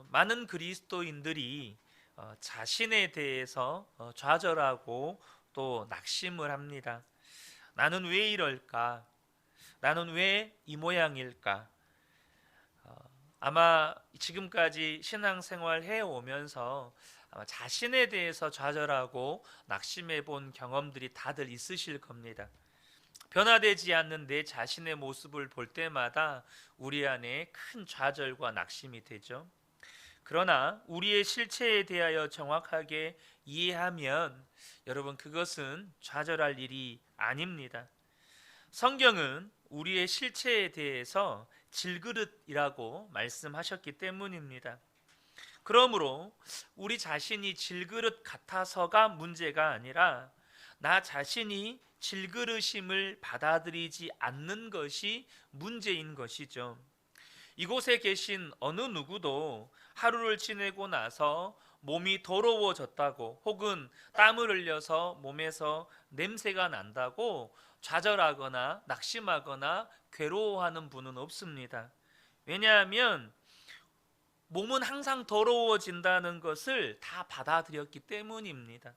많은 그리스도인들이 자신에 대해서 좌절하고 또 낙심을 합니다. 나는 왜 이럴까? 나는 왜 이 모양일까? 아마 지금까지 신앙생활 해오면서 아마 자신에 대해서 좌절하고 낙심해 본 경험들이 다들 있으실 겁니다. 변화되지 않는 내 자신의 모습을 볼 때마다 우리 안에 큰 좌절과 낙심이 되죠. 그러나 우리의 실체에 대하여 정확하게 이해하면 여러분 그것은 좌절할 일이 아닙니다. 성경은 우리의 실체에 대해서 질그릇이라고 말씀하셨기 때문입니다. 그러므로 우리 자신이 질그릇 같아서가 문제가 아니라 나 자신이 질그릇임을 받아들이지 않는 것이 문제인 것이죠. 이곳에 계신 어느 누구도 하루를 지내고 나서 몸이 더러워졌다고 혹은 땀을 흘려서 몸에서 냄새가 난다고 좌절하거나 낙심하거나 괴로워하는 분은 없습니다. 왜냐하면 몸은 항상 더러워진다는 것을 다 받아들였기 때문입니다.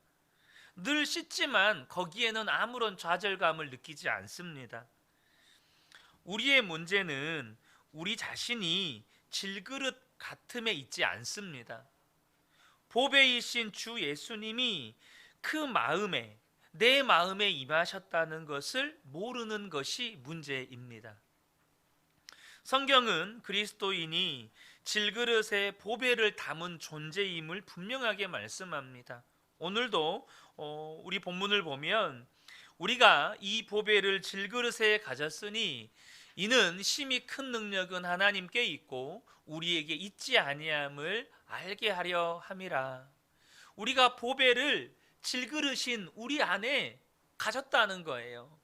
늘 씻지만 거기에는 아무런 좌절감을 느끼지 않습니다. 우리의 문제는 우리 자신이 질그릇 같음에 있지 않습니다. 보배이신 주 예수님이 그 마음에 내 마음에 임하셨다는 것을 모르는 것이 문제입니다. 성경은 그리스도인이 질그릇에 보배를 담은 존재임을 분명하게 말씀합니다. 오늘도 우리 본문을 보면 우리가 이 보배를 질그릇에 가졌으니 이는 심히 큰 능력은 하나님께 있고 우리에게 있지 아니함을 알게 하려 함이라. 우리가 보배를 질그릇인 우리 안에 가졌다는 거예요.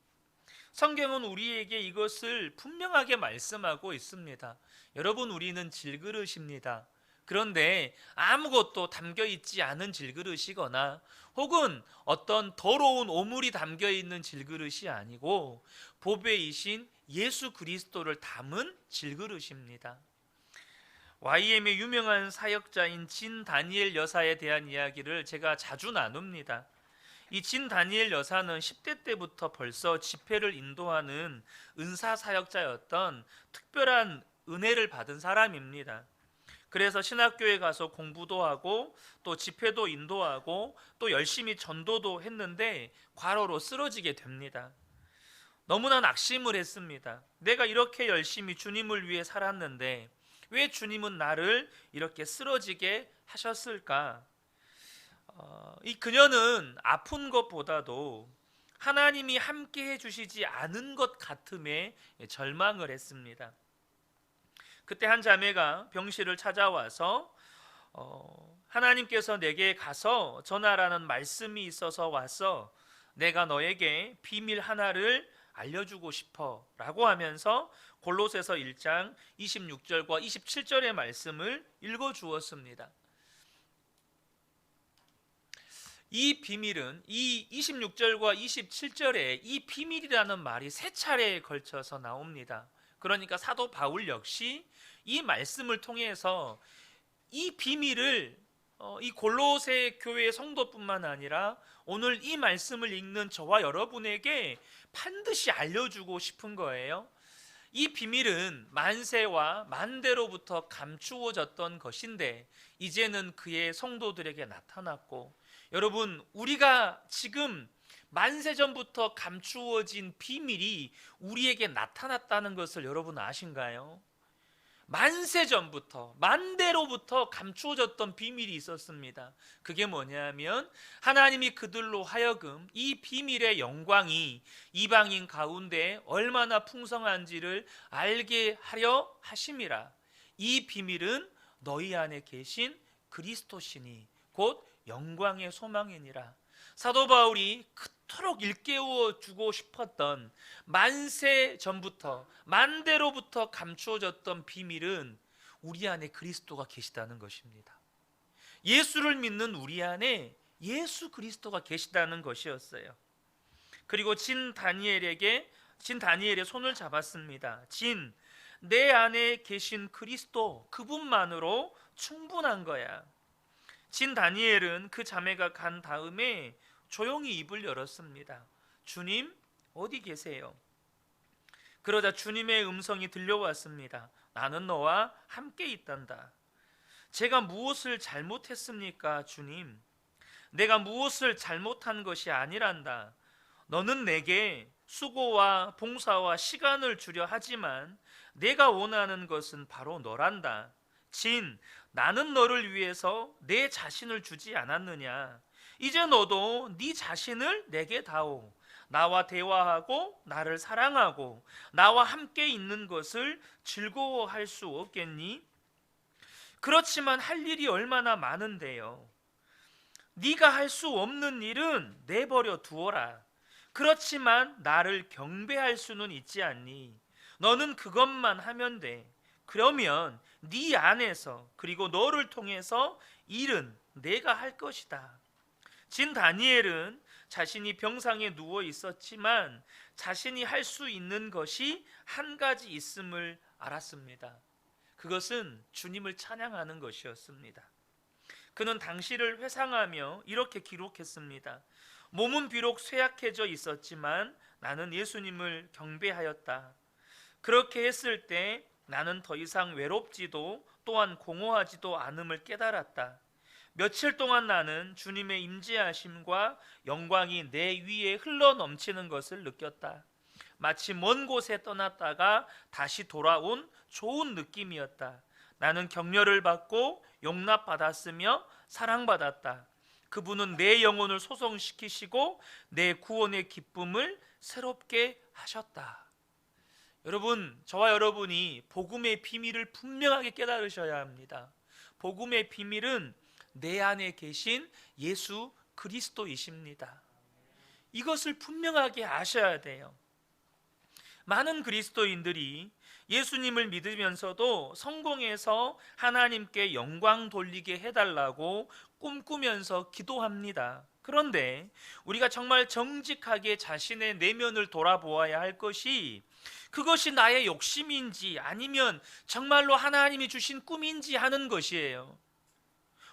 성경은 우리에게 이것을 분명하게 말씀하고 있습니다. 여러분, 우리는 질그릇입니다. 그런데 아무것도 담겨 있지 않은 질그릇이거나 혹은 어떤 더러운 오물이 담겨 있는 질그릇이 아니고 보배이신 예수 그리스도를 담은 질그릇입니다. YM의 유명한 사역자인 진 다니엘 여사에 대한 이야기를 제가 자주 나눕니다. 이 진 다니엘 여사는 10대 때부터 벌써 집회를 인도하는 은사 사역자였던 특별한 은혜를 받은 사람입니다. 그래서 신학교에 가서 공부도 하고 또 집회도 인도하고 또 열심히 전도도 했는데 과로로 쓰러지게 됩니다. 너무나 낙심을 했습니다. 내가 이렇게 열심히 주님을 위해 살았는데 왜 주님은 나를 이렇게 쓰러지게 하셨을까? 이 그녀는 아픈 것보다도 하나님이 함께 해주시지 않은 것 같음에 절망을 했습니다. 그때 한 자매가 병실을 찾아와서 하나님께서 내게 가서 전하라는 말씀이 있어서 왔어. 내가 너에게 비밀 하나를 알려주고 싶어 라고 하면서 골로새서 1장 26절과 27절의 말씀을 읽어주었습니다. 이 비밀은 이 26절과 27절에 이 비밀이라는 말이 세 차례에 걸쳐서 나옵니다. 그러니까 사도 바울 역시 이 말씀을 통해서 이 비밀을 이 골로새 교회 성도뿐만 아니라 오늘 이 말씀을 읽는 저와 여러분에게 반드시 알려주고 싶은 거예요. 이 비밀은 만세와 만대로부터 감추어졌던 것인데 이제는 그의 성도들에게 나타났고, 여러분, 우리가 지금 만세전부터 감추어진 비밀이 우리에게 나타났다는 것을 여러분 아신가요? 만세전부터 만대로부터 감추어졌던 비밀이 있었습니다. 그게 뭐냐면 하나님이 그들로 하여금 이 비밀의 영광이 이방인 가운데 얼마나 풍성한지를 알게 하려 하심이라. 이 비밀은 너희 안에 계신 그리스도시니 곧 영광의 소망이니라. 사도 바울이 그토록 일깨워 주고 싶었던 만세 전부터 만대로부터 감추어졌던 비밀은 우리 안에 그리스도가 계시다는 것입니다. 예수를 믿는 우리 안에 예수 그리스도가 계시다는 것이었어요. 그리고 진 다니엘의 손을 잡았습니다. 내 안에 계신 그리스도 그분만으로 충분한 거야. 진 다니엘은 그 자매가 간 다음에 조용히 입을 열었습니다. 주님, 어디 계세요? 그러자 주님의 음성이 들려왔습니다. 나는 너와 함께 있단다. 제가 무엇을 잘못했습니까, 주님? 내가 무엇을 잘못한 것이 아니란다. 너는 내게 수고와 봉사와 시간을 주려 하지만 내가 원하는 것은 바로 너란다. 진, 나는 너를 위해서 내 자신을 주지 않았느냐? 이제 너도 네 자신을 내게 다오. 나와 대화하고 나를 사랑하고 나와 함께 있는 것을 즐거워할 수 없겠니? 그렇지만 할 일이 얼마나 많은데요. 네가 할 수 없는 일은 내버려 두어라. 그렇지만 나를 경배할 수는 있지 않니? 너는 그것만 하면 돼. 그러면 네 안에서 그리고 너를 통해서 일은 내가 할 것이다. 진 다니엘은 자신이 병상에 누워 있었지만 자신이 할 수 있는 것이 한 가지 있음을 알았습니다. 그것은 주님을 찬양하는 것이었습니다. 그는 당시를 회상하며 이렇게 기록했습니다. 몸은 비록 쇠약해져 있었지만 나는 예수님을 경배하였다. 그렇게 했을 때 나는 더 이상 외롭지도 또한 공허하지도 않음을 깨달았다. 며칠 동안 나는 주님의 임재하심과 영광이 내 위에 흘러 넘치는 것을 느꼈다. 마치 먼 곳에 떠났다가 다시 돌아온 좋은 느낌이었다. 나는 격려를 받고 용납받았으며 사랑받았다. 그분은 내 영혼을 소성시키시고 내 구원의 기쁨을 새롭게 하셨다. 여러분, 저와 여러분이 복음의 비밀을 분명하게 깨달으셔야 합니다. 복음의 비밀은 내 안에 계신 예수 그리스도이십니다. 이것을 분명하게 아셔야 돼요. 많은 그리스도인들이 예수님을 믿으면서도 성공해서 하나님께 영광 돌리게 해달라고 꿈꾸면서 기도합니다. 그런데 우리가 정말 정직하게 자신의 내면을 돌아보아야 할 것이 그것이 나의 욕심인지 아니면 정말로 하나님이 주신 꿈인지 하는 것이에요.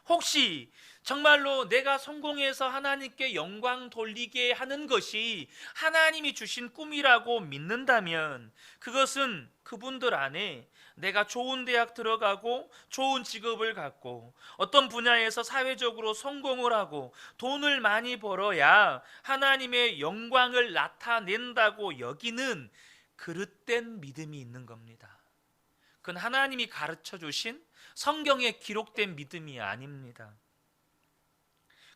혹시 정말로 내가 성공해서 하나님께 영광 돌리게 하는 것이 하나님이 주신 꿈이라고 믿는다면 그것은 그분들 안에 내가 좋은 대학 들어가고 좋은 직업을 갖고 어떤 분야에서 사회적으로 성공을 하고 돈을 많이 벌어야 하나님의 영광을 나타낸다고 여기는 그릇된 믿음이 있는 겁니다. 그건 하나님이 가르쳐 주신 성경에 기록된 믿음이 아닙니다.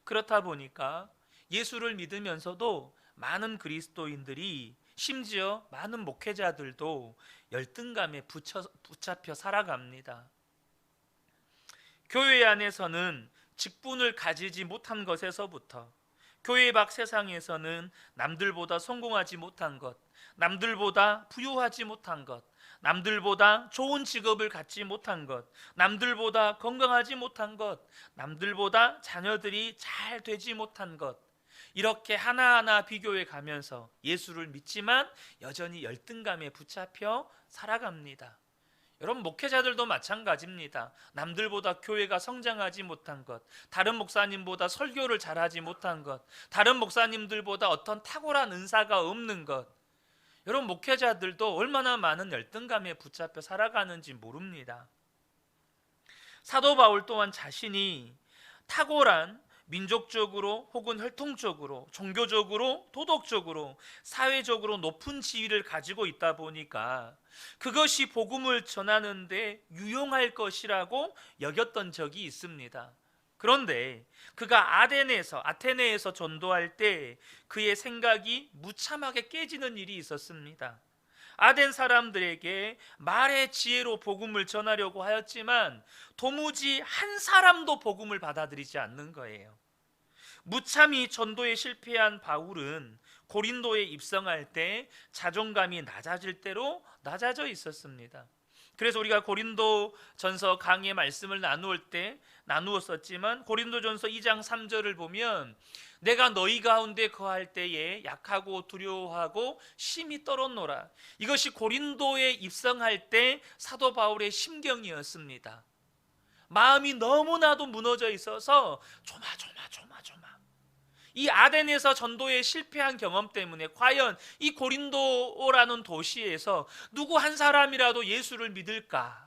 그렇다 보니까 예수를 믿으면서도 많은 그리스도인들이 심지어 많은 목회자들도 열등감에 붙잡혀 살아갑니다. 교회 안에서는 직분을 가지지 못한 것에서부터 교회 밖 세상에서는 남들보다 성공하지 못한 것, 남들보다 부유하지 못한 것, 남들보다 좋은 직업을 갖지 못한 것, 남들보다 건강하지 못한 것, 남들보다 자녀들이 잘 되지 못한 것, 이렇게 하나하나 비교해 가면서 예수를 믿지만 여전히 열등감에 붙잡혀 살아갑니다. 여러분, 목회자들도 마찬가지입니다. 남들보다 교회가 성장하지 못한 것, 다른 목사님보다 설교를 잘하지 못한 것, 다른 목사님들보다 어떤 탁월한 은사가 없는 것, 여러분, 목회자들도 얼마나 많은 열등감에 붙잡혀 살아가는지 모릅니다. 사도 바울 또한 자신이 탁월한 민족적으로 혹은 혈통적으로 종교적으로 도덕적으로 사회적으로 높은 지위를 가지고 있다 보니까 그것이 복음을 전하는 데 유용할 것이라고 여겼던 적이 있습니다. 그런데 그가 아테네에서 전도할 때 그의 생각이 무참하게 깨지는 일이 있었습니다. 아덴 사람들에게 말의 지혜로 복음을 전하려고 하였지만 도무지 한 사람도 복음을 받아들이지 않는 거예요. 무참히 전도에 실패한 바울은 고린도에 입성할 때 자존감이 낮아질 대로 낮아져 있었습니다. 그래서 우리가 고린도전서 강의 말씀을 나누었었지만 고린도전서 2장 3절을 보면 내가 너희 가운데 거할 때에 약하고 두려워하고 심히 떨었노라. 이것이 고린도에 입성할 때 사도 바울의 심경이었습니다. 마음이 너무나도 무너져 있어서 조마조마 이 아덴에서 전도에 실패한 경험 때문에 과연 이 고린도라는 도시에서 누구 한 사람이라도 예수를 믿을까?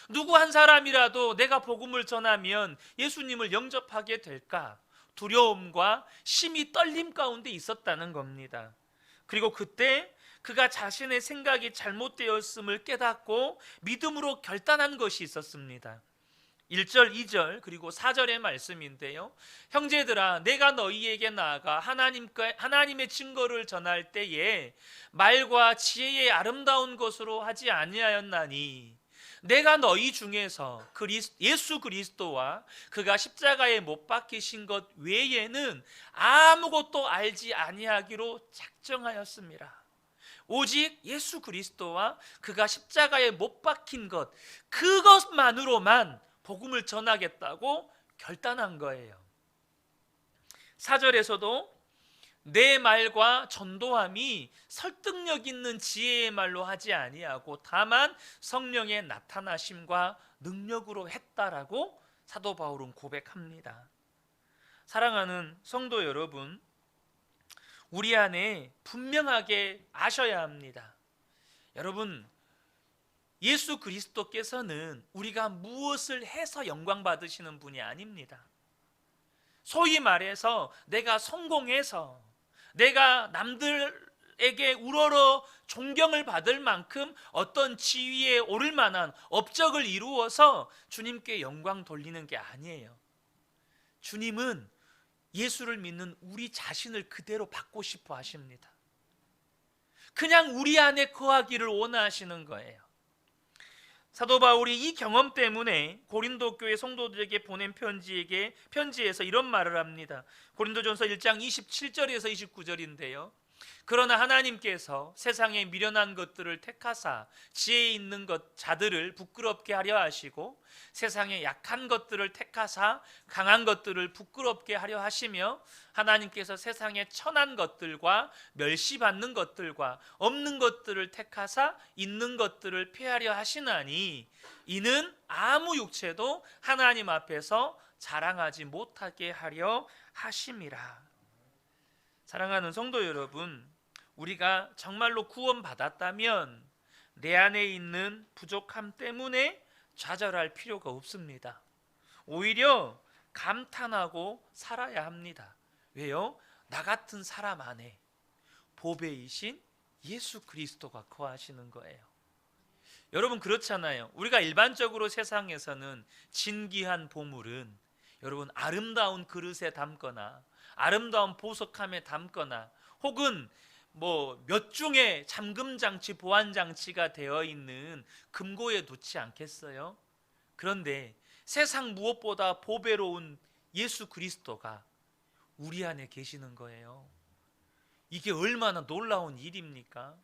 누구 한 사람이라도 내가 복음을 전하면 예수님을 영접하게 될까? 두려움과 심히 떨림 가운데 있었다는 겁니다. 그리고 그때 그가 자신의 생각이 잘못되었음을 깨닫고 믿음으로 결단한 것이 있었습니다. 1절, 2절 그리고 4절의 말씀인데요. 형제들아, 내가 너희에게 나아가 하나님의 증거를 전할 때에 말과 지혜의 아름다운 것으로 하지 아니하였나니 내가 너희 중에서 예수 그리스도와 그가 십자가에 못 박히신 것 외에는 아무것도 알지 아니하기로 작정하였습니다. 오직 예수 그리스도와 그가 십자가에 못 박힌 것, 그것만으로만 복음을 전하겠다고 결단한 거예요. 4절에서도 내 말과 전도함이 설득력 있는 지혜의 말로 하지 아니하고 다만 성령의 나타나심과 능력으로 했다라고 사도 바울은 고백합니다. 사랑하는 성도 여러분, 우리 안에 분명하게 아셔야 합니다. 여러분, 예수 그리스도께서는 우리가 무엇을 해서 영광 받으시는 분이 아닙니다. 소위 말해서 내가 성공해서 내가 남들에게 우러러 존경을 받을 만큼 어떤 지위에 오를 만한 업적을 이루어서 주님께 영광 돌리는 게 아니에요. 주님은 예수를 믿는 우리 자신을 그대로 받고 싶어 하십니다. 그냥 우리 안에 거하기를 원하시는 거예요. 사도 바울이 이 경험 때문에 고린도 교회 성도들에게 보낸 편지에서 이런 말을 합니다. 고린도전서 1장 27절에서 29절인데요. 그러나 하나님께서 세상에 미련한 것들을 택하사 지혜 있는 자들을 부끄럽게 하려 하시고 세상에 약한 것들을 택하사 강한 것들을 부끄럽게 하려 하시며 하나님께서 세상에 천한 것들과 멸시받는 것들과 없는 것들을 택하사 있는 것들을 폐하려 하시나니 이는 아무 육체도 하나님 앞에서 자랑하지 못하게 하려 하심이라. 사랑하는 성도 여러분, 우리가 정말로 구원받았다면 내 안에 있는 부족함 때문에 좌절할 필요가 없습니다. 오히려 감탄하고 살아야 합니다. 왜요? 나 같은 사람 안에 보배이신 예수 그리스도가 거하시는 거예요. 여러분, 그렇잖아요. 우리가 일반적으로 세상에서는 진귀한 보물은 여러분 아름다운 그릇에 담거나 아름다운 보석함에 담거나 혹은 몇 중의 잠금장치, 보안장치가 되어 있는 금고에 놓지 않겠어요? 그런데 세상 무엇보다 보배로운 예수 그리스도가 우리 안에 계시는 거예요. 이게 얼마나 놀라운 일입니까?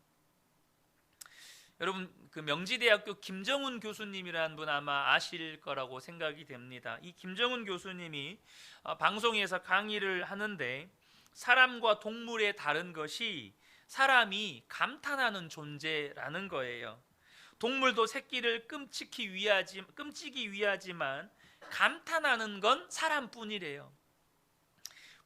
여러분, 그 명지대학교 김정훈 교수님이라는 분 아마 아실 거라고 생각이 됩니다. 이 김정훈 교수님이 방송에서 강의를 하는데 사람과 동물의 다른 것이 사람이 감탄하는 존재라는 거예요. 동물도 새끼를 끔찍이 위하지만 감탄하는 건 사람뿐이래요.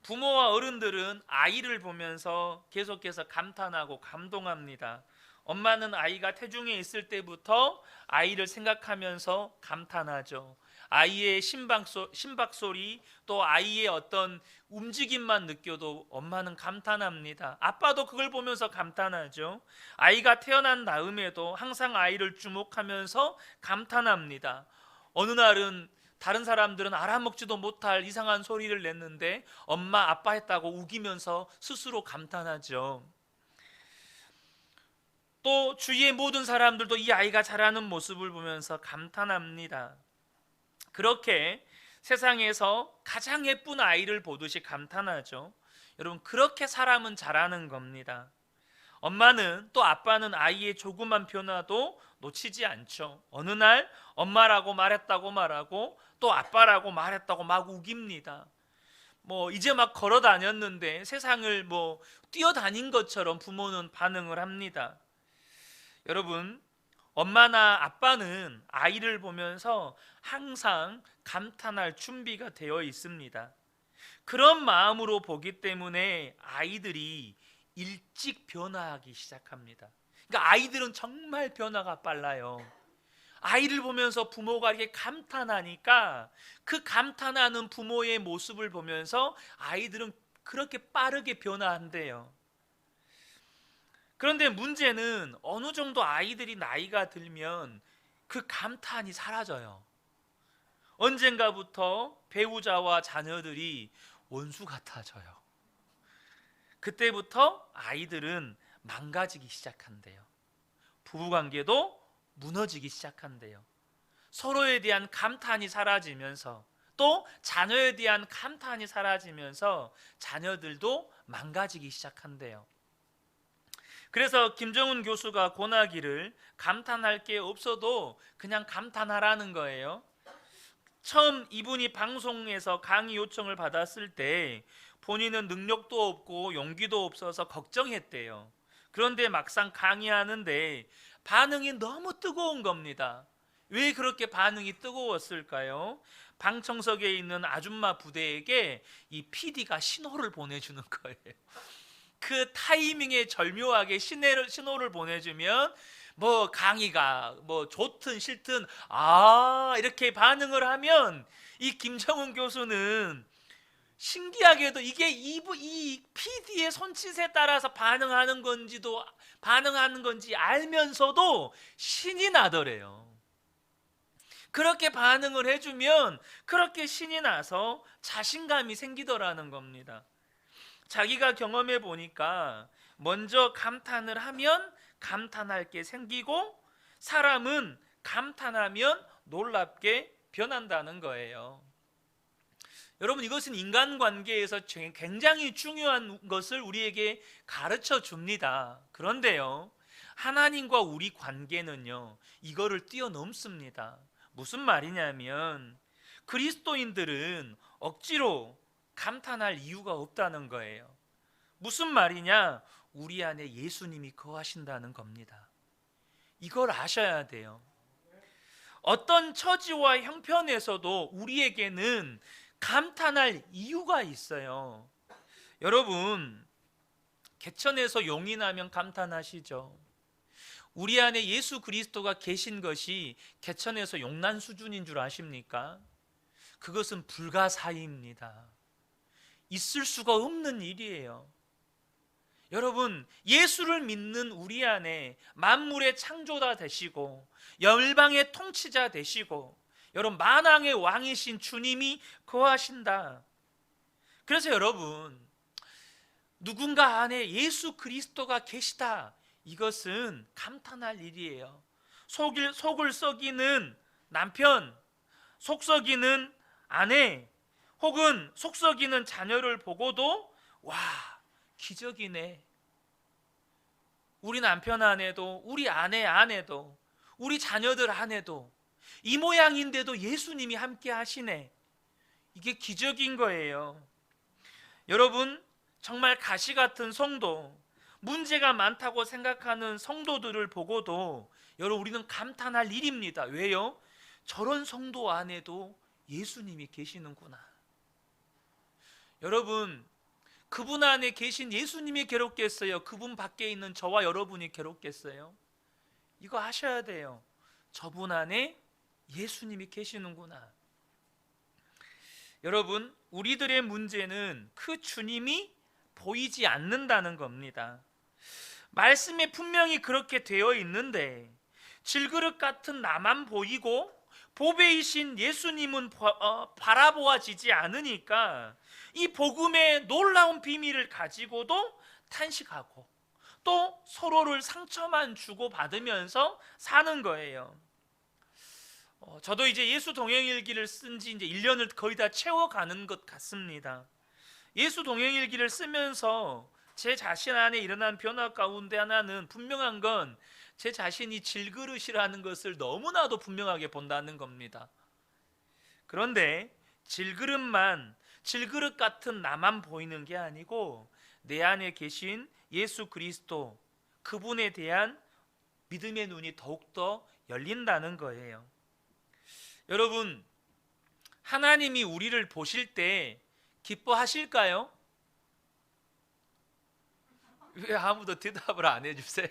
부모와 어른들은 아이를 보면서 계속해서 감탄하고 감동합니다. 엄마는 아이가 태중에 있을 때부터 아이를 생각하면서 감탄하죠. 아이의 심박소리 또 아이의 어떤 움직임만 느껴도 엄마는 감탄합니다. 아빠도 그걸 보면서 감탄하죠. 아이가 태어난 다음에도 항상 아이를 주목하면서 감탄합니다. 어느 날은 다른 사람들은 알아먹지도 못할 이상한 소리를 냈는데 엄마 아빠 했다고 우기면서 스스로 감탄하죠. 또 주위의 모든 사람들도 이 아이가 자라는 모습을 보면서 감탄합니다. 그렇게 세상에서 가장 예쁜 아이를 보듯이 감탄하죠. 여러분, 그렇게 사람은 자라는 겁니다. 엄마는 또 아빠는 아이의 조그만 변화도 놓치지 않죠. 어느 날 엄마라고 말했다고 말하고 또 아빠라고 말했다고 막 우깁니다. 이제 막 걸어 다녔는데 세상을 뛰어다닌 것처럼 부모는 반응을 합니다. 여러분, 엄마나 아빠는 아이를 보면서 항상 감탄할 준비가 되어 있습니다. 그런 마음으로 보기 때문에 아이들이 일찍 변화하기 시작합니다. 그러니까 아이들은 정말 변화가 빨라요. 아이를 보면서 부모가 이렇게 감탄하니까 그 감탄하는 부모의 모습을 보면서 아이들은 그렇게 빠르게 변화한대요. 그런데 문제는 어느 정도 아이들이 나이가 들면 그 감탄이 사라져요. 언젠가부터 배우자와 자녀들이 원수 같아져요. 그때부터 아이들은 망가지기 시작한대요. 부부관계도 무너지기 시작한대요. 서로에 대한 감탄이 사라지면서 또 자녀에 대한 감탄이 사라지면서 자녀들도 망가지기 시작한대요. 그래서 김정은 교수가 권하기를 감탄할 게 없어도 그냥 감탄하라는 거예요. 처음 이분이 방송에서 강의 요청을 받았을 때 본인은 능력도 없고 용기도 없어서 걱정했대요. 그런데 막상 강의하는데 반응이 너무 뜨거운 겁니다. 왜 그렇게 반응이 뜨거웠을까요? 방청석에 있는 아줌마 부대에게 이 PD가 신호를 보내주는 거예요. 그 타이밍에 절묘하게 신호를 보내주면 강의가 좋든 싫든 이렇게 반응을 하면 이 김정은 교수는 신기하게도 이게 이 PD의 손짓에 따라서 반응하는 건지 알면서도 신이 나더래요. 그렇게 반응을 해주면 그렇게 신이 나서 자신감이 생기더라는 겁니다. 자기가 경험해 보니까 먼저 감탄을 하면 감탄할 게 생기고 사람은 감탄하면 놀랍게 변한다는 거예요. 여러분, 이것은 인간관계에서 굉장히 중요한 것을 우리에게 가르쳐 줍니다. 그런데요, 하나님과 우리 관계는요, 이거를 뛰어넘습니다. 무슨 말이냐면 그리스도인들은 억지로 감탄할 이유가 없다는 거예요. 무슨 말이냐? 우리 안에 예수님이 거하신다는 겁니다. 이걸 아셔야 돼요. 어떤 처지와 형편에서도 우리에게는 감탄할 이유가 있어요. 여러분, 개천에서 용이 나면 감탄하시죠? 우리 안에 예수 그리스도가 계신 것이 개천에서 용난 수준인 줄 아십니까? 그것은 불가사의입니다. 있을 수가 없는 일이에요. 여러분, 예수를 믿는 우리 안에 만물의 창조자 되시고 열방의 통치자 되시고 여러분, 만왕의 왕이신 주님이 거하신다. 그래서 여러분, 누군가 안에 예수 그리스도가 계시다, 이것은 감탄할 일이에요. 속을 썩이는 남편, 속 썩이는 아내, 혹은 속 썩이는 자녀를 보고도 와, 기적이네. 우리 남편 안에도, 우리 아내 안에도, 우리 자녀들 안에도 이 모양인데도 예수님이 함께 하시네. 이게 기적인 거예요. 여러분, 정말 가시 같은 성도, 문제가 많다고 생각하는 성도들을 보고도 여러분, 우리는 감탄할 일입니다. 왜요? 저런 성도 안에도 예수님이 계시는구나. 여러분, 그분 안에 계신 예수님이 괴롭겠어요? 그분 밖에 있는 저와 여러분이 괴롭겠어요? 이거 아셔야 돼요. 저분 안에 예수님이 계시는구나. 여러분, 우리들의 문제는 그 주님이 보이지 않는다는 겁니다. 말씀에 분명히 그렇게 되어 있는데 질그릇 같은 나만 보이고 보배이신 예수님은 바라보아지지 않으니까 이 복음의 놀라운 비밀을 가지고도 탄식하고 또 서로를 상처만 주고 받으면서 사는 거예요. 저도 이제 예수 동행일기를 쓴 지 이제 1년을 거의 다 채워가는 것 같습니다. 예수 동행일기를 쓰면서 제 자신 안에 일어난 변화 가운데 하나는 분명한 건 제 자신이 질그릇이라는 것을 너무나도 분명하게 본다는 겁니다. 그런데 질그릇 같은 나만 보이는 게 아니고 내 안에 계신 예수 그리스도, 그분에 대한 믿음의 눈이 더욱더 열린다는 거예요. 여러분, 하나님이 우리를 보실 때 기뻐하실까요? 왜 아무도 대답을 안 해주세요?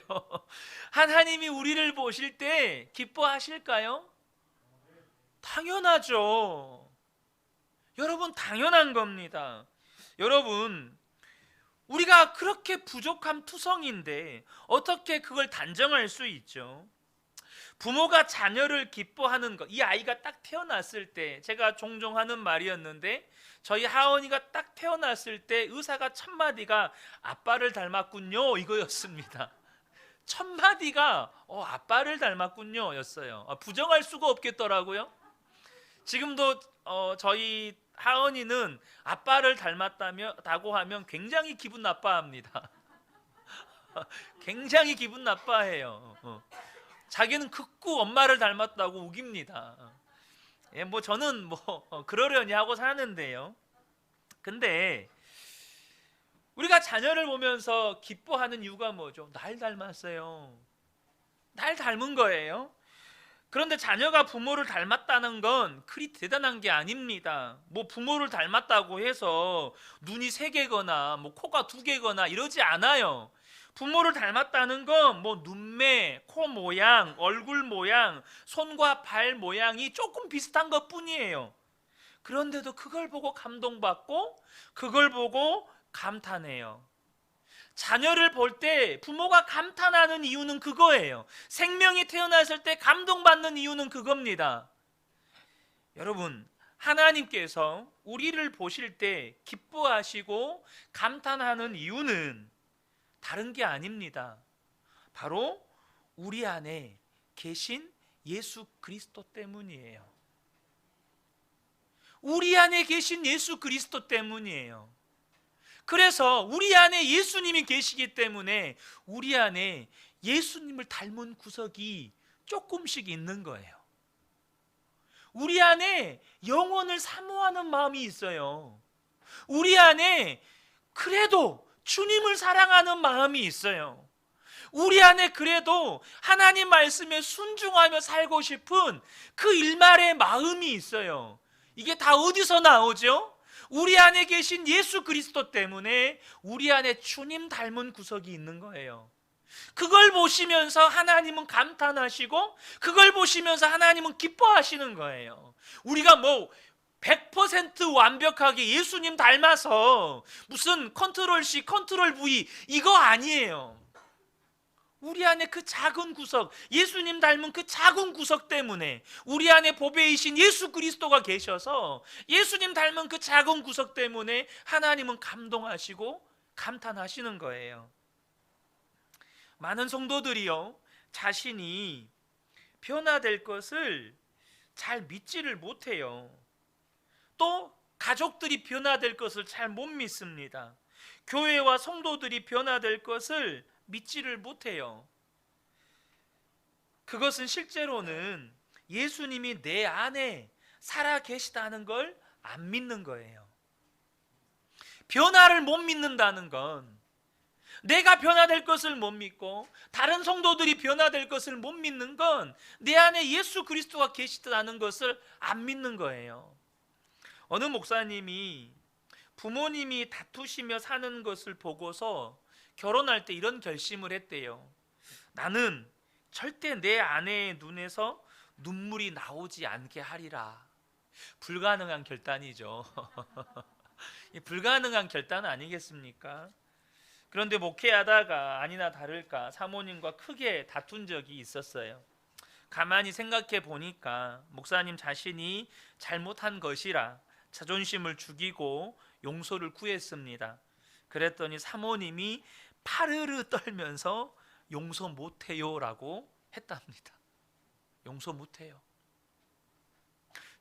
하나님이 우리를 보실 때 기뻐하실까요? 당연하죠. 여러분, 당연한 겁니다. 여러분, 우리가 그렇게 부족한 투성인데 어떻게 그걸 단정할 수 있죠? 부모가 자녀를 기뻐하는 것, 이 아이가 딱 태어났을 때, 제가 종종 하는 말이었는데, 저희 하원이가 딱 태어났을 때 의사가 첫 마디가 아빠를 닮았군요 이거였습니다. 첫 마디가 아빠를 닮았군요 였어요. 부정할 수가 없겠더라고요. 지금도 저희 하은이는 아빠를 닮았다고 하면 굉장히 기분 나빠합니다. 굉장히 기분 나빠해요. 자기는 극구 엄마를 닮았다고 우깁니다. 예, 뭐 저는 그러려니 하고 사는데요. 근데 우리가 자녀를 보면서 기뻐하는 이유가 뭐죠? 날 닮았어요. 날 닮은 거예요. 그런데 자녀가 부모를 닮았다는 건 그리 대단한 게 아닙니다. 뭐 부모를 닮았다고 해서 눈이 3개거나 뭐 코가 2개거나 이러지 않아요. 부모를 닮았다는 건 뭐 눈매, 코 모양, 얼굴 모양, 손과 발 모양이 조금 비슷한 것 뿐이에요. 그런데도 그걸 보고 감동받고 그걸 보고 감탄해요. 자녀를 볼 때 부모가 감탄하는 이유는 그거예요. 생명이 태어났을 때 감동받는 이유는 그겁니다. 여러분, 하나님께서 우리를 보실 때 기뻐하시고 감탄하는 이유는 다른 게 아닙니다. 바로 우리 안에 계신 예수 그리스도 때문이에요. 우리 안에 계신 예수 그리스도 때문이에요. 그래서 우리 안에 예수님이 계시기 때문에 우리 안에 예수님을 닮은 구석이 조금씩 있는 거예요. 우리 안에 영혼을 사모하는 마음이 있어요. 우리 안에 그래도 주님을 사랑하는 마음이 있어요. 우리 안에 그래도 하나님 말씀에 순종하며 살고 싶은 그 일말의 마음이 있어요. 이게 다 어디서 나오죠? 우리 안에 계신 예수 그리스도 때문에 우리 안에 주님 닮은 구석이 있는 거예요. 그걸 보시면서 하나님은 감탄하시고 그걸 보시면서 하나님은 기뻐하시는 거예요. 우리가 100% 완벽하게 예수님 닮아서 무슨 컨트롤 C, 컨트롤 V 이거 아니에요. 우리 안에 그 작은 구석, 예수님 닮은 그 작은 구석 때문에 우리 안에 보배이신 예수 그리스도가 계셔서 예수님 닮은 그 작은 구석 때문에 하나님은 감동하시고 감탄하시는 거예요. 많은 성도들이요, 자신이 변화될 것을 잘 믿지를 못해요. 또 가족들이 변화될 것을 잘 못 믿습니다. 교회와 성도들이 변화될 것을 믿지를 못해요. 그것은 실제로는 예수님이 내 안에 살아 계시다는 걸 안 믿는 거예요. 변화를 못 믿는다는 건 내가 변화될 것을 못 믿고 다른 성도들이 변화될 것을 못 믿는 건 내 안에 예수 그리스도가 계시다는 것을 안 믿는 거예요. 어느 목사님이 부모님이 다투시며 사는 것을 보고서 결혼할 때 이런 결심을 했대요. 나는 절대 내 아내의 눈에서 눈물이 나오지 않게 하리라. 불가능한 결단이죠. 불가능한 결단 아니겠습니까? 그런데 목회하다가 아니나 다를까 사모님과 크게 다툰 적이 있었어요. 가만히 생각해 보니까 목사님 자신이 잘못한 것이라 자존심을 죽이고 용서를 구했습니다. 그랬더니 사모님이 파르르 떨면서 용서 못해요 라고 했답니다. 용서 못해요.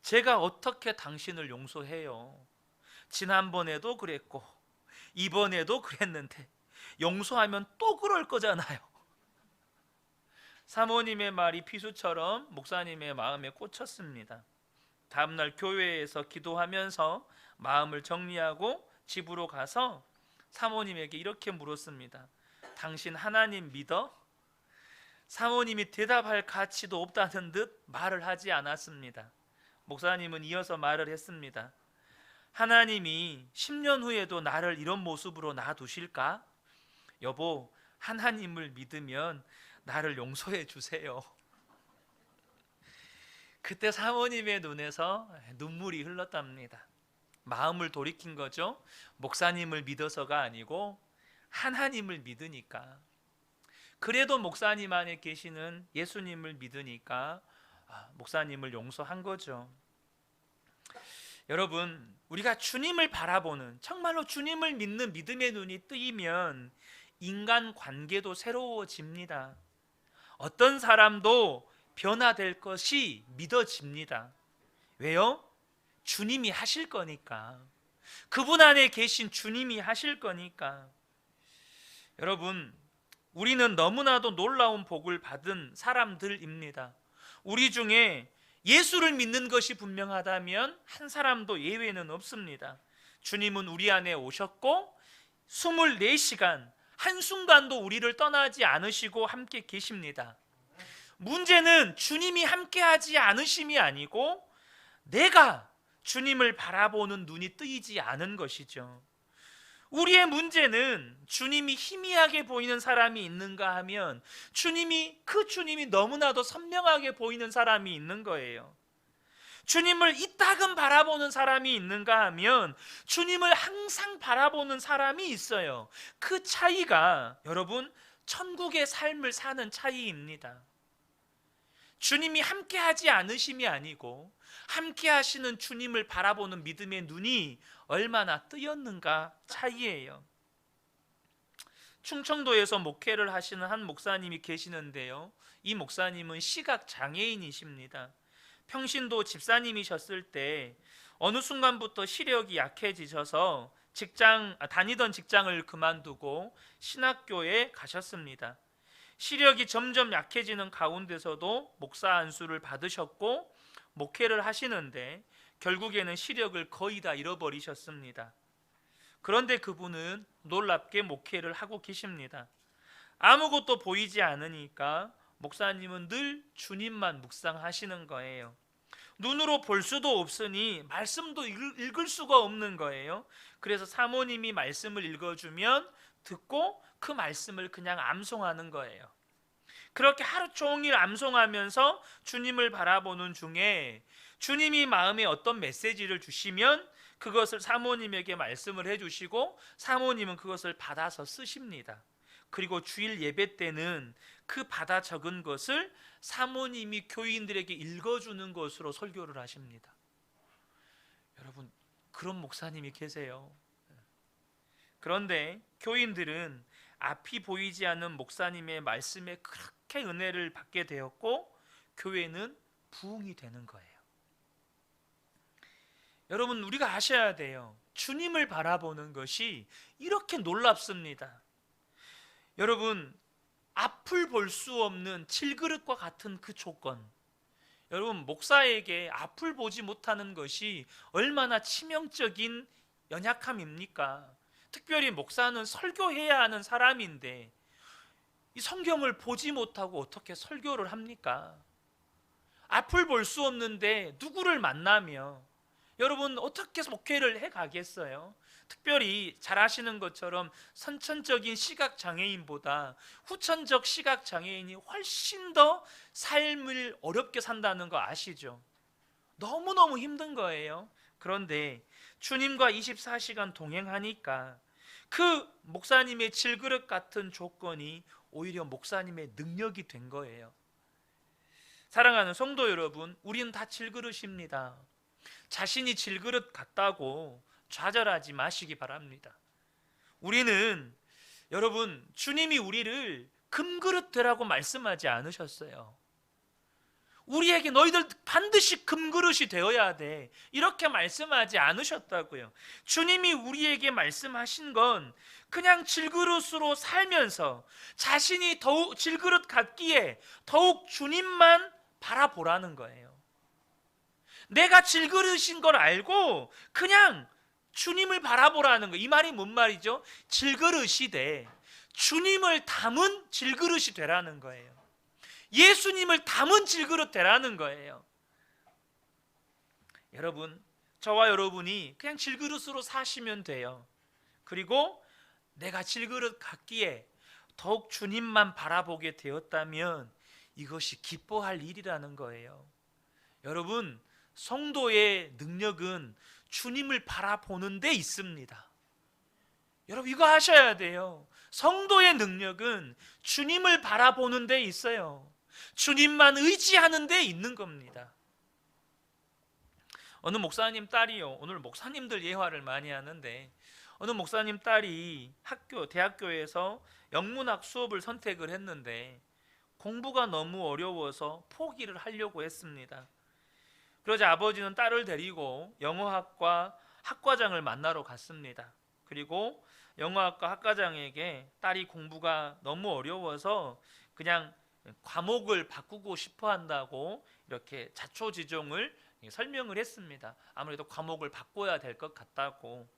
제가 어떻게 당신을 용서해요? 지난번에도 그랬고 이번에도 그랬는데 용서하면 또 그럴 거잖아요. 사모님의 말이 피수처럼 목사님의 마음에 꽂혔습니다. 다음날 교회에서 기도하면서 마음을 정리하고 집으로 가서 사모님에게 이렇게 물었습니다. 당신 하나님 믿어? 사모님이 대답할 가치도 없다는 듯 말을 하지 않았습니다. 목사님은 이어서 말을 했습니다. 하나님이 10년 후에도 나를 이런 모습으로 놔두실까? 여보, 하나님을 믿으면 나를 용서해 주세요. 그때 사모님의 눈에서 눈물이 흘렀답니다. 마음을 돌이킨 거죠. 목사님을 믿어서가 아니고 하나님을 믿으니까. 그래도 목사님 안에 계시는 예수님을 믿으니까 목사님을 용서한 거죠. 여러분, 우리가 주님을 바라보는, 정말로 주님을 믿는 믿음의 눈이 뜨이면 인간 관계도 새로워집니다. 어떤 사람도 변화될 것이 믿어집니다. 왜요? 주님이 하실 거니까. 그분 안에 계신 주님이 하실 거니까. 여러분, 우리는 너무나도 놀라운 복을 받은 사람들입니다. 우리 중에 예수를 믿는 것이 분명하다면 한 사람도 예외는 없습니다. 주님은 우리 안에 오셨고 24시간 한순간도 우리를 떠나지 않으시고 함께 계십니다. 문제는 주님이 함께하지 않으심이 아니고 내가 주님을 바라보는 눈이 뜨이지 않은 것이죠. 우리의 문제는 주님이 희미하게 보이는 사람이 있는가 하면 그 주님이 너무나도 선명하게 보이는 사람이 있는 거예요. 주님을 이따금 바라보는 사람이 있는가 하면 주님을 항상 바라보는 사람이 있어요. 그 차이가 여러분 천국의 삶을 사는 차이입니다. 주님이 함께하지 않으심이 아니고 함께 하시는 주님을 바라보는 믿음의 눈이 얼마나 뜨였는가 차이예요. 충청도에서 목회를 하시는 한 목사님이 계시는데요, 이 목사님은 시각장애인이십니다. 평신도 집사님이셨을 때 어느 순간부터 시력이 약해지셔서 다니던 직장을 그만두고 신학교에 가셨습니다. 시력이 점점 약해지는 가운데서도 목사 안수를 받으셨고 목회를 하시는데 결국에는 시력을 거의 다 잃어버리셨습니다. 그런데 그분은 놀랍게 목회를 하고 계십니다. 아무것도 보이지 않으니까 목사님은 늘 주님만 묵상하시는 거예요. 눈으로 볼 수도 없으니 말씀도 읽을 수가 없는 거예요. 그래서 사모님이 말씀을 읽어주면 듣고 그 말씀을 그냥 암송하는 거예요. 그렇게 하루 종일 암송하면서 주님을 바라보는 중에 주님이 마음에 어떤 메시지를 주시면 그것을 사모님에게 말씀을 해주시고 사모님은 그것을 받아서 쓰십니다. 그리고 주일 예배 때는 그 받아 적은 것을 사모님이 교인들에게 읽어주는 것으로 설교를 하십니다. 여러분, 그런 목사님이 계세요. 그런데 교인들은 앞이 보이지 않는 목사님의 말씀에 그렇게 은혜를 받게 되었고 교회는 부흥이 되는 거예요. 여러분, 우리가 아셔야 돼요. 주님을 바라보는 것이 이렇게 놀랍습니다. 여러분, 앞을 볼 수 없는 질그릇과 같은 그 조건, 여러분, 목사에게 앞을 보지 못하는 것이 얼마나 치명적인 연약함입니까? 특별히 목사는 설교해야 하는 사람인데 이 성경을 보지 못하고 어떻게 설교를 합니까? 앞을 볼 수 없는데 누구를 만나며 여러분 어떻게 목회를 해가겠어요? 특별히 잘 아시는 것처럼 선천적인 시각장애인보다 후천적 시각장애인이 훨씬 더 삶을 어렵게 산다는 거 아시죠? 너무너무 힘든 거예요. 그런데 주님과 24시간 동행하니까 그 목사님의 질그릇 같은 조건이 오히려 목사님의 능력이 된 거예요. 사랑하는 성도 여러분, 우리는 다 질그릇입니다. 자신이 질그릇 같다고 좌절하지 마시기 바랍니다. 우리는 여러분, 주님이 우리를 금그릇 되라고 말씀하지 않으셨어요. 우리에게 너희들 반드시 금그릇이 되어야 돼, 이렇게 말씀하지 않으셨다고요. 주님이 우리에게 말씀하신 건 그냥 질그릇으로 살면서 자신이 더욱 질그릇 같기에 더욱 주님만 바라보라는 거예요. 내가 질그릇인 걸 알고 그냥 주님을 바라보라는 거예요. 이 말이 뭔 말이죠? 질그릇이 돼. 주님을 담은 질그릇이 되라는 거예요. 예수님을 담은 질그릇 되라는 거예요. 여러분, 저와 여러분이 그냥 질그릇으로 사시면 돼요. 그리고 내가 질그릇 같기에 더욱 주님만 바라보게 되었다면 이것이 기뻐할 일이라는 거예요. 여러분, 성도의 능력은 주님을 바라보는 데 있습니다. 여러분, 이거 하셔야 돼요. 성도의 능력은 주님을 바라보는 데 있어요. 주님만 의지하는 데 있는 겁니다. 어느 목사님 딸이요, 오늘 목사님들 예화를 많이 하는데, 어느 목사님 딸이 대학교에서 영문학 수업을 선택을 했는데 공부가 너무 어려워서 포기를 하려고 했습니다. 그러자 아버지는 딸을 데리고 영어학과 학과장을 만나러 갔습니다. 그리고 영어학과 학과장에게 딸이 공부가 너무 어려워서 그냥 과목을 바꾸고 싶어 한다고 이렇게 자초지종을 설명을 했습니다. 아무래도 과목을 바꿔야 될 것 같다고.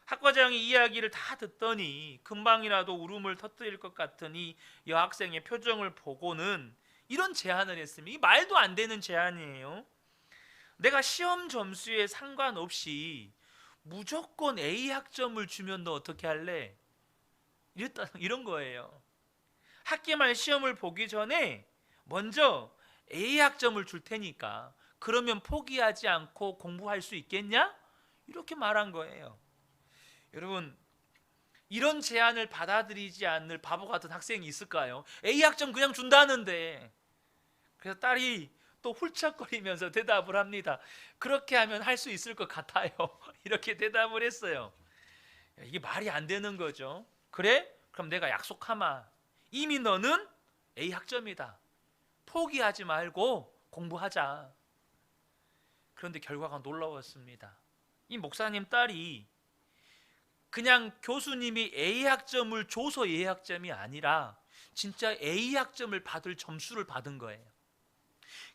학과장이 이야기를 다 듣더니 금방이라도 울음을 터뜨릴 것 같은 이 여학생의 표정을 보고는 이런 제안을 했습니다. 이 말도 안 되는 제안이에요. 내가 시험 점수에 상관없이 무조건 A 학점을 주면 너 어떻게 할래? 이런 거예요. 학기 말 시험을 보기 전에 먼저 A 학점을 줄 테니까 그러면 포기하지 않고 공부할 수 있겠냐? 이렇게 말한 거예요. 여러분, 이런 제안을 받아들이지 않을 바보 같은 학생이 있을까요? A 학점 그냥 준다는데. 그래서 딸이 또 훌쩍거리면서 대답을 합니다. 그렇게 하면 할 수 있을 것 같아요. 이렇게 대답을 했어요. 이게 말이 안 되는 거죠. 그래? 그럼 내가 약속하마. 이미 너는 A 학점이다. 포기하지 말고 공부하자. 그런데 결과가 놀라웠습니다. 이 목사님 딸이 그냥 교수님이 A 학점을 줘서 A 학점이 아니라 진짜 A 학점을 받을 점수를 받은 거예요.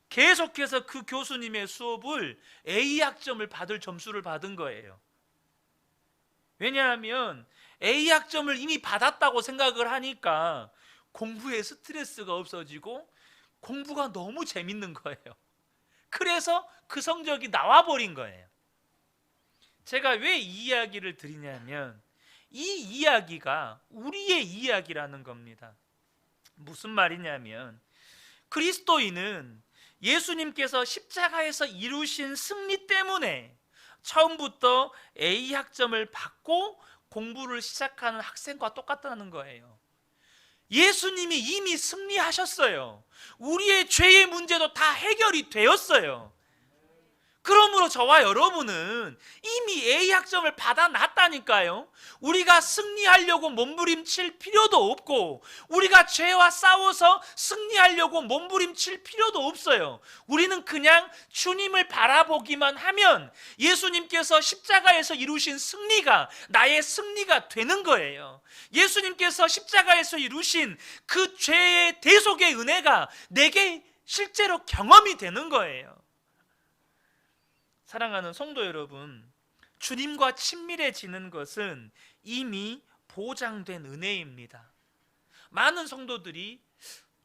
계속해서 그 교수님의 수업을 A 학점을 받을 점수를 받은 거예요. 왜냐하면 A 학점을 이미 받았다고 생각을 하니까 공부에 스트레스가 없어지고 공부가 너무 재밌는 거예요. 그래서 그 성적이 나와버린 거예요. 제가 왜 이 이야기를 드리냐면 이 이야기가 우리의 이야기라는 겁니다. 무슨 말이냐면 그리스도인은 예수님께서 십자가에서 이루신 승리 때문에 처음부터 A 학점을 받고 공부를 시작하는 학생과 똑같다는 거예요. 예수님이 이미 승리하셨어요. 우리의 죄의 문제도 다 해결이 되었어요. 그러므로 저와 여러분은 이미 A 학점을 받아놨다니까요. 우리가 승리하려고 몸부림칠 필요도 없고 우리가 죄와 싸워서 승리하려고 몸부림칠 필요도 없어요. 우리는 그냥 주님을 바라보기만 하면 예수님께서 십자가에서 이루신 승리가 나의 승리가 되는 거예요. 예수님께서 십자가에서 이루신 그 죄의 대속의 은혜가 내게 실제로 경험이 되는 거예요. 사랑하는 성도 여러분, 주님과 친밀해지는 것은 이미 보장된 은혜입니다. 많은 성도들이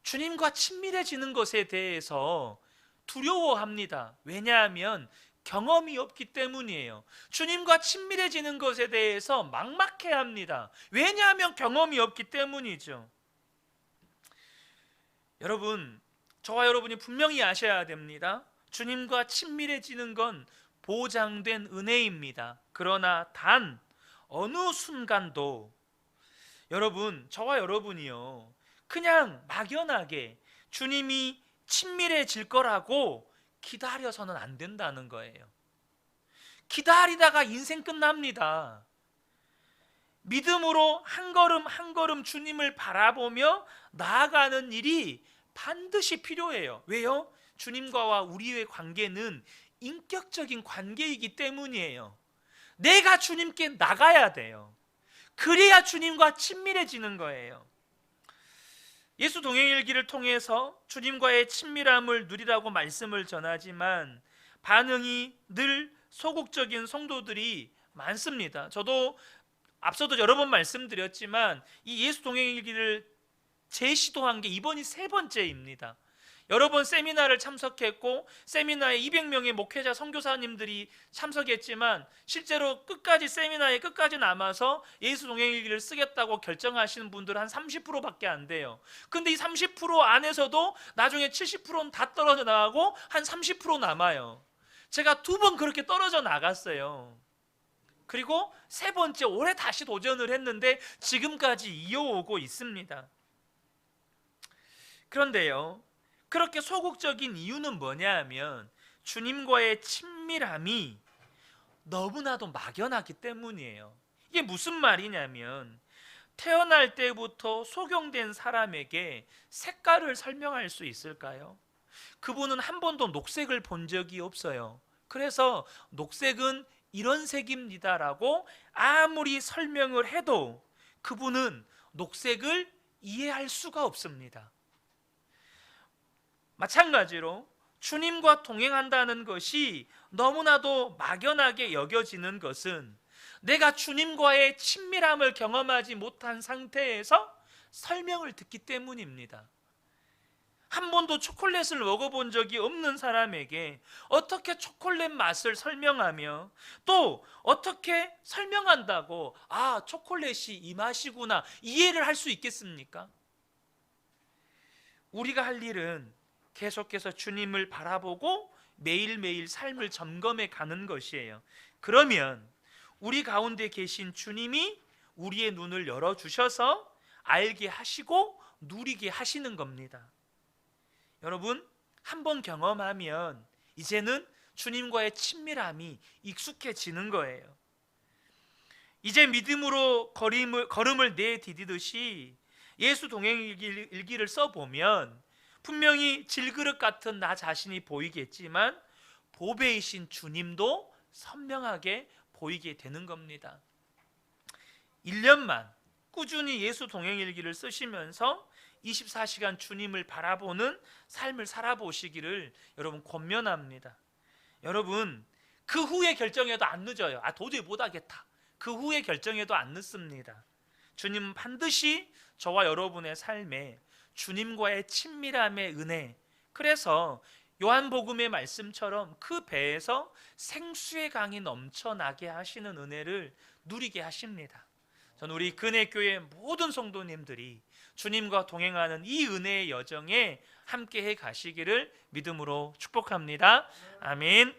주님과 친밀해지는 것에 대해서 두려워합니다. 왜냐하면 경험이 없기 때문이에요. 주님과 친밀해지는 것에 대해서 막막해합니다. 왜냐하면 경험이 없기 때문이죠. 여러분, 저와 여러분이 분명히 아셔야 됩니다. 주님과 친밀해지는 건 보장된 은혜입니다. 그러나 단 어느 순간도 여러분, 저와 여러분이요 그냥 막연하게 주님이 친밀해질 거라고 기다려서는 안 된다는 거예요. 기다리다가 인생 끝납니다. 믿음으로 한 걸음 한 걸음 주님을 바라보며 나아가는 일이 반드시 필요해요. 왜요? 주님과와 우리의 관계는 인격적인 관계이기 때문이에요. 내가 주님께 나가야 돼요. 그래야 주님과 친밀해지는 거예요. 예수 동행일기를 통해서 주님과의 친밀함을 누리라고 말씀을 전하지만 반응이 늘 소극적인 성도들이 많습니다. 저도 앞서도 여러 번 말씀드렸지만 이 예수 동행일기를 재시도한 게 이번이 3번째입니다. 여러 번 세미나를 참석했고 세미나에 200명의 목회자 선교사님들이 참석했지만 실제로 끝까지 세미나에 끝까지 남아서 예수 동행일기를 쓰겠다고 결정하시는 분들은 한 30%밖에 안 돼요. 근데 이 30% 안에서도 나중에 70%는 다 떨어져 나가고 한 30% 남아요. 제가 2번 그렇게 떨어져 나갔어요. 그리고 3번째 올해 다시 도전을 했는데 지금까지 이어오고 있습니다. 그런데요, 그렇게 소극적인 이유는 뭐냐 하면 주님과의 친밀함이 너무나도 막연하기 때문이에요. 이게 무슨 말이냐면 태어날 때부터 소경된 사람에게 색깔을 설명할 수 있을까요? 그분은 한 번도 녹색을 본 적이 없어요. 그래서 녹색은 이런 색입니다라고 아무리 설명을 해도 그분은 녹색을 이해할 수가 없습니다. 마찬가지로 주님과 동행한다는 것이 너무나도 막연하게 여겨지는 것은 내가 주님과의 친밀함을 경험하지 못한 상태에서 설명을 듣기 때문입니다. 한 번도 초콜릿을 먹어본 적이 없는 사람에게 어떻게 초콜릿 맛을 설명하며 또 어떻게 설명한다고 초콜릿이 이 맛이구나 이해를 할 수 있겠습니까? 우리가 할 일은 계속해서 주님을 바라보고 매일매일 삶을 점검해 가는 것이에요. 그러면 우리 가운데 계신 주님이 우리의 눈을 열어주셔서 알게 하시고 누리게 하시는 겁니다. 여러분, 한번 경험하면 이제는 주님과의 친밀함이 익숙해지는 거예요. 이제 믿음으로 걸음을 내디디듯이 예수 동행일기를 써보면 분명히 질그릇 같은 나 자신이 보이겠지만 보배이신 주님도 선명하게 보이게 되는 겁니다. 1년만 꾸준히 예수 동행일기를 쓰시면서 24시간 주님을 바라보는 삶을 살아보시기를 여러분 권면합니다. 여러분, 그 후에 결정해도 안 늦어요. 도저히 못하겠다. 그 후에 결정해도 안 늦습니다. 주님은 반드시 저와 여러분의 삶에 주님과의 친밀함의 은혜, 그래서 요한복음의 말씀처럼 그 배에서 생수의 강이 넘쳐나게 하시는 은혜를 누리게 하십니다. 저는 우리 근혜교회 모든 성도님들이 주님과 동행하는 이 은혜의 여정에 함께해 가시기를 믿음으로 축복합니다. 아멘.